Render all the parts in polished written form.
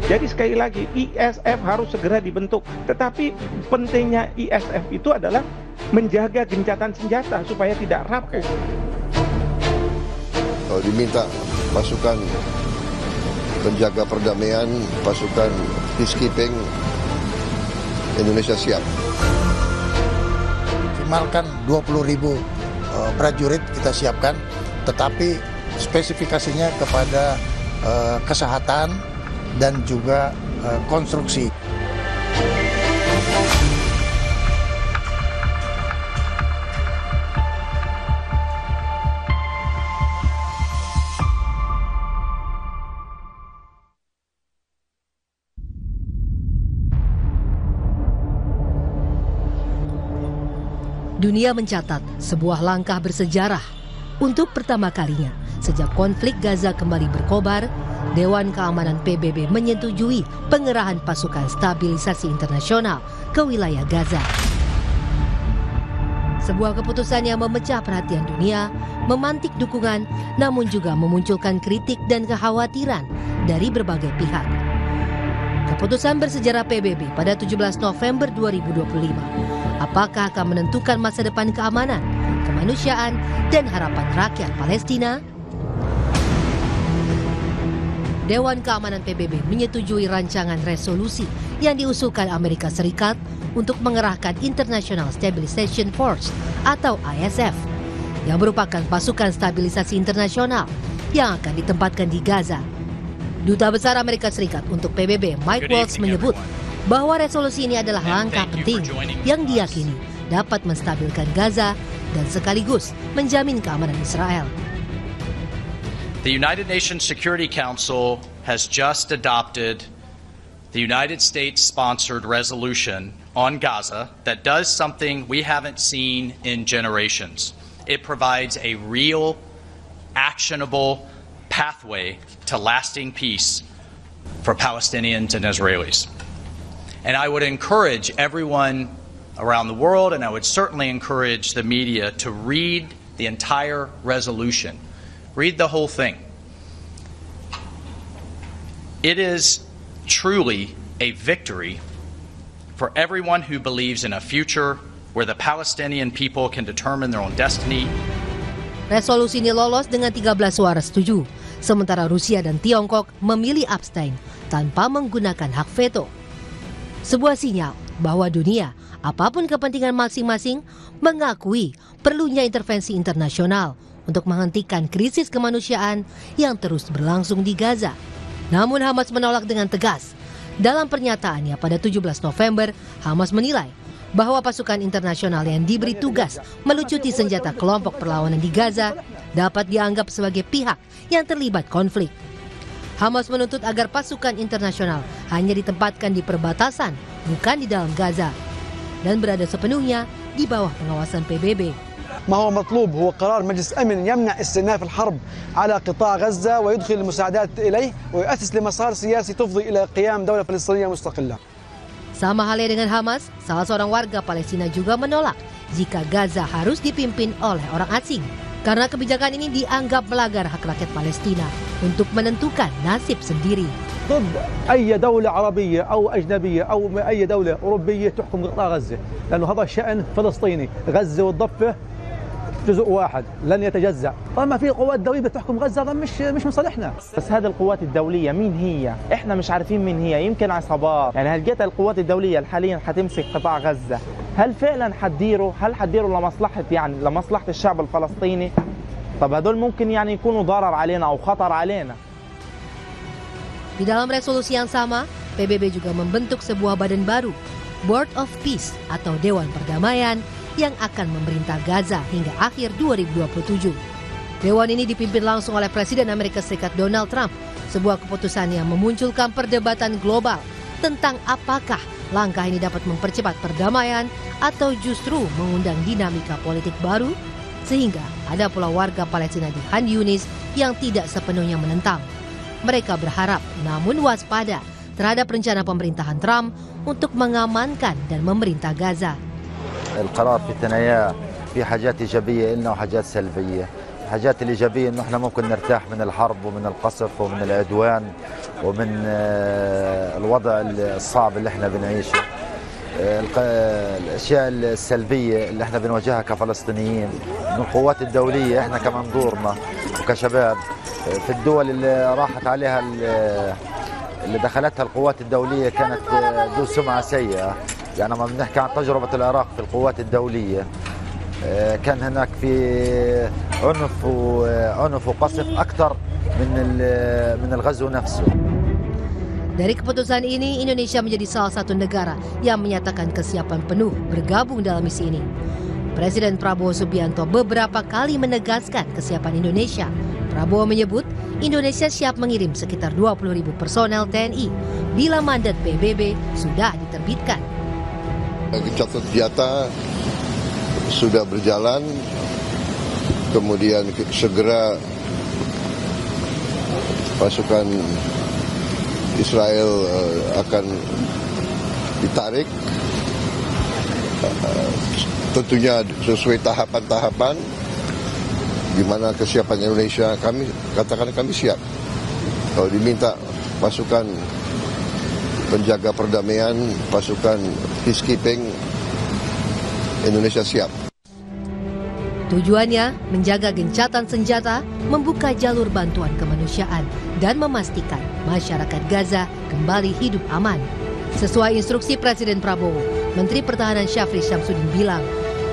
Jadi sekali lagi, ISF harus segera dibentuk. Tetapi pentingnya ISF itu adalah menjaga gencatan senjata supaya tidak rapuh. Kalau diminta pasukan penjaga perdamaian, pasukan peacekeeping, Indonesia siap. Maksimalkan 20.000 prajurit kita siapkan, tetapi spesifikasinya kepada kesehatan dan juga konstruksi. Dunia mencatat sebuah langkah bersejarah. Untuk pertama kalinya sejak konflik Gaza kembali berkobar, Dewan Keamanan PBB menyetujui pengerahan pasukan stabilisasi internasional ke wilayah Gaza. Sebuah keputusan yang memecah perhatian dunia, memantik dukungan, namun juga memunculkan kritik dan kekhawatiran dari berbagai pihak. Keputusan bersejarah PBB pada 17 November 2025 apakah akan menentukan masa depan keamanan, kemanusiaan, dan harapan rakyat Palestina? Dewan Keamanan PBB menyetujui rancangan resolusi yang diusulkan Amerika Serikat untuk mengerahkan International Stabilization Force atau ISF, yang merupakan pasukan stabilisasi internasional yang akan ditempatkan di Gaza. Duta Besar Amerika Serikat untuk PBB Mike Waltz menyebut bahwa resolusi ini adalah langkah penting yang diyakini dapat menstabilkan Gaza dan sekaligus menjamin keamanan Israel. The United Nations Security Council has just adopted the United States-sponsored resolution on Gaza that does something we haven't seen in generations. It provides a real, actionable pathway to lasting peace for Palestinians and Israelis. And I would encourage everyone around the world, and I would certainly encourage the media to read the entire resolution. Read the whole thing. It is truly a victory for everyone who believes in a future where the Palestinian people can determine their own destiny. Resolusi ini lolos dengan 13 suara setuju, sementara Rusia dan Tiongkok memilih abstain tanpa menggunakan hak veto. Sebuah sinyal bahwa dunia, apapun kepentingan masing-masing, mengakui perlunya intervensi internasional untuk menghentikan krisis kemanusiaan yang terus berlangsung di Gaza. Namun Hamas menolak dengan tegas. Dalam pernyataannya pada 17 November, Hamas menilai bahwa pasukan internasional yang diberi tugas melucuti senjata kelompok perlawanan di Gaza dapat dianggap sebagai pihak yang terlibat konflik. Hamas menuntut agar pasukan internasional hanya ditempatkan di perbatasan, bukan di dalam Gaza, dan berada sepenuhnya di bawah pengawasan PBB. ما هو مطلوب هو قرار مجلس أمن يمنع استئناف الحرب على قطاع غزة ويدخل المساعدات إليه ويؤسس لمسار سياسي تفضي إلى قيام دولة فلسطينية مستقلة. Sama halnya dengan Hamas, salah seorang warga Palestina juga menolak jika Gaza harus dipimpin oleh orang asing. Karena kebijakan ini dianggap melanggar hak rakyat Palestina untuk menentukan nasib sendiri. ضد أي دولة عربية أو أجنبية أو أي دولة أوروبية تحكم قطاع غزة، لأنه هذا شأن فلسطيني، غزة والضفة جزء واحد لن يتجزأ. طالما في قوات دولية بتحكم غزة هذا مش مصالحنا. بس هذه القوات الدولية مين هي؟ إحنا مش عارفين مين هي، يمكن عصابات. يعني هل جت القوات الدولية حاليا حتمسك قطاع غزة؟ هل فعلا حتديروا لمصلحة لمصلحة الشعب الفلسطيني؟ طب هدول ممكن يكونوا ضرر علينا أو خطر علينا. Di dalam resolusi yang sama, PBB juga membentuk sebuah badan baru, Board of Peace atau Dewan Perdamaian, yang akan memerintah Gaza hingga akhir 2027. Dewan ini dipimpin langsung oleh Presiden Amerika Serikat Donald Trump, sebuah keputusan yang memunculkan perdebatan global tentang apakah langkah ini dapat mempercepat perdamaian atau justru mengundang dinamika politik baru, sehingga ada pula warga Palestina di Khan Yunis yang tidak sepenuhnya menentang. Mereka berharap namun waspada terhadap rencana pemerintahan Trump untuk mengamankan dan memerintah Gaza. القرار في الثنايا في حاجات إيجابية لنا وحاجات سلبية. الحاجات الإيجابية إنه إحنا ممكن نرتاح من الحرب ومن القصف ومن العدوان ومن الوضع الصعب اللي إحنا بنعيشه. الأشياء السلبية اللي إحنا بنواجهها كفلسطينيين من القوات الدولية، إحنا كمنظورنا وكشباب في الدول اللي راحت عليها اللي دخلتها القوات الدولية كانت ذو سمعة سيئة. يعني لما بنحكي عن تجربة العراق في القوات الدولية كان هناك في عنف وقصف أكثر من الغزو نفسه. Dari keputusan ini, Indonesia menjadi salah satu negara yang menyatakan kesiapan penuh bergabung dalam misi ini. Presiden Prabowo Subianto beberapa kali menegaskan kesiapan Indonesia. Prabowo menyebut Indonesia siap mengirim sekitar 20.000 personel TNI bila mandat PBB sudah diterbitkan. Gencatan senjata sudah berjalan, kemudian segera pasukan Israel akan ditarik, tentunya sesuai tahapan-tahapan. Gimana kesiapan Indonesia, kami katakan kami siap. Kalau diminta pasukan penjaga perdamaian, pasukan peacekeeping, Indonesia siap. Tujuannya menjaga gencatan senjata, membuka jalur bantuan kemanusiaan, dan memastikan masyarakat Gaza kembali hidup aman. Sesuai instruksi Presiden Prabowo, Menteri Pertahanan Syafri Syamsuddin bilang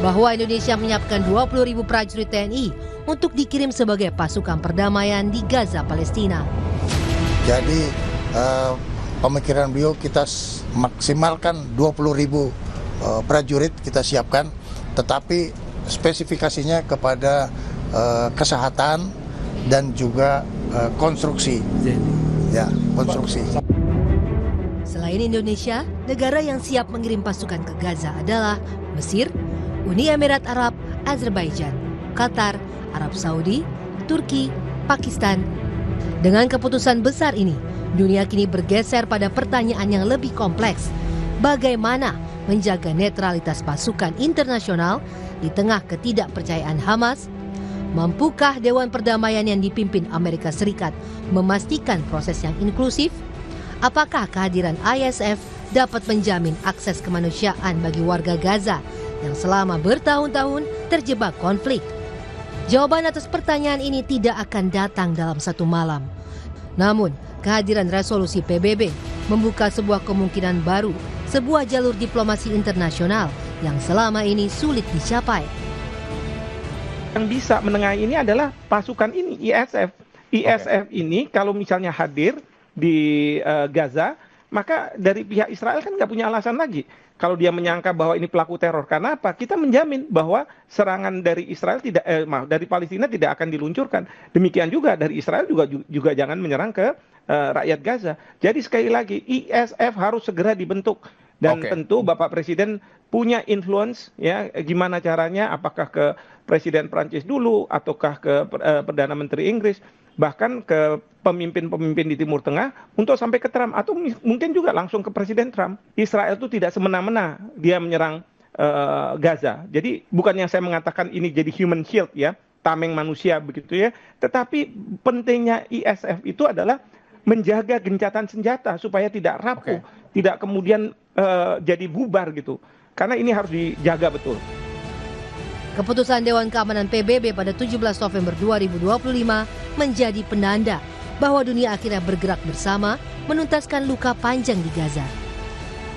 bahwa Indonesia menyiapkan 20.000 prajurit TNI untuk dikirim sebagai pasukan perdamaian di Gaza, Palestina. Jadi pemikiran beliau kita maksimalkan 20.000 prajurit kita siapkan, tetapi spesifikasinya kepada kesehatan dan juga konstruksi. Ya, konstruksi. Selain Indonesia, negara yang siap mengirim pasukan ke Gaza adalah Mesir, Uni Emirat Arab, Azerbaijan, Qatar, Arab Saudi, Turki, Pakistan. Dengan keputusan besar ini, dunia kini bergeser pada pertanyaan yang lebih kompleks. Bagaimana menjaga netralitas pasukan internasional di tengah ketidakpercayaan Hamas? Mampukah Dewan Perdamaian yang dipimpin Amerika Serikat memastikan proses yang inklusif? Apakah kehadiran ISF dapat menjamin akses kemanusiaan bagi warga Gaza yang selama bertahun-tahun terjebak konflik? Jawaban atas pertanyaan ini tidak akan datang dalam satu malam. Namun, kehadiran resolusi PBB membuka sebuah kemungkinan baru, sebuah jalur diplomasi internasional yang selama ini sulit dicapai. Yang bisa menengahi ini adalah pasukan ini, ISF. ISF ini kalau misalnya hadir di Gaza, maka dari pihak Israel kan nggak punya alasan lagi. Kalau dia menyangka bahwa ini pelaku teror, karena apa? Kita menjamin bahwa serangan dari Israel dari Palestina tidak akan diluncurkan. Demikian juga dari Israel juga jangan menyerang ke rakyat Gaza. Jadi sekali lagi ISF harus segera dibentuk. Dan tentu Bapak Presiden punya influence, ya, gimana caranya, apakah ke Presiden Prancis dulu, ataukah ke Perdana Menteri Inggris, bahkan ke pemimpin-pemimpin di Timur Tengah untuk sampai ke Trump, atau mungkin juga langsung ke Presiden Trump. Israel itu tidak semena-mena dia menyerang Gaza. Jadi bukan yang saya mengatakan ini jadi human shield, ya, tameng manusia begitu ya, tetapi pentingnya ISF itu adalah menjaga gencatan senjata supaya tidak rapuh, tidak kemudian jadi bubar gitu. Karena ini harus dijaga betul. Keputusan Dewan Keamanan PBB pada 17 November 2025 menjadi penanda bahwa dunia akhirnya bergerak bersama menuntaskan luka panjang di Gaza.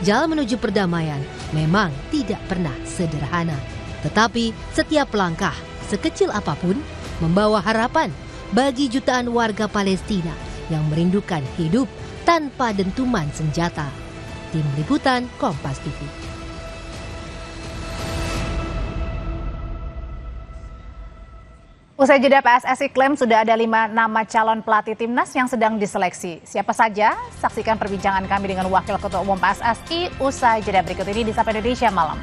Jalan menuju perdamaian memang tidak pernah sederhana. Tetapi setiap langkah, sekecil apapun, membawa harapan bagi jutaan warga Palestina yang merindukan hidup tanpa dentuman senjata. Tim Liputan Kompas TV. Usai jeda, PSSI klaim sudah ada 5 nama calon pelatih timnas yang sedang diseleksi. Siapa saja? Saksikan perbincangan kami dengan Wakil Ketua Umum PSSI usai jeda berikut ini di Sapa Indonesia Malam.